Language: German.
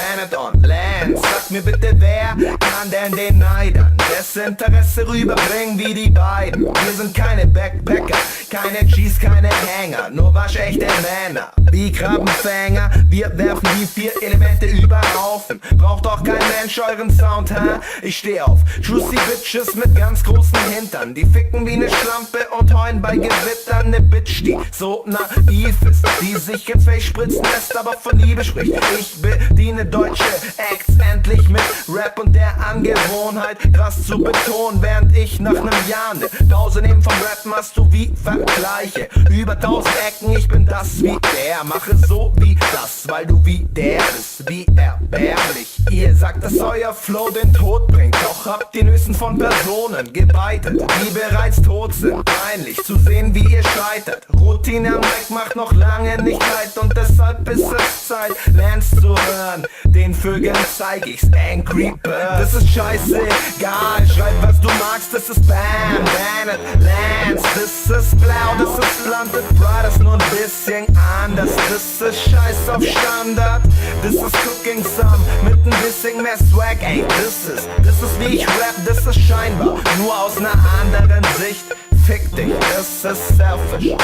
Bennett on Lance. Sag mir bitte, wer kann denn den Neidern Desinteresse rüberbringen wie die beiden? Wir sind keine Backpacker, keine G's, keine Hänger, nur waschechte Männer wie Krabbenfänger. Wir werfen die 4 Elemente über den Haufen. Braucht doch kein Mensch euren Sound, ha? Ich steh auf Juicy Bitches mit ganz großen Hintern, die ficken wie ne Schlampe und heulen bei Gewittern. Ne Bitch, die so naiv ist, die sich ins Face spritzen lässt, aber von Liebe spricht. Ich bediene deutsche Acts endlich mit Rap und der Angewohnheit, krass zu betonen, während ich nach nem Jahr ne Pause nehm vom Rap, machst du wie Vergleiche. Über 1000 Ecken, ich bin das wie der, mache so wie das, weil du wie der bist, wie erbärmlich. Ihr sagt, dass euer Flow den Tod bringt, doch habt die Nüssen von Personen gebeitet, die bereits tot sind. Peinlich zu sehen, wie ihr scheitert. Routine am Mic macht noch lange nicht leid und deshalb ist es Zeit, Lance zu hören. Den Vögeln zeig ich's, Angry Bird. Das ist scheißegal, schreib was du magst, das ist Bam, Bennett, Lance. Das ist blau, das ist Blunted Pride, das ist nur ein bisschen anders. Das ist Scheiß auf Standard, das ist Cooking Some mit ein bisschen mehr Swag. Ey, das ist wie ich rap, das ist scheinbar nur aus einer anderen Sicht. Fick dich, das ist selfish.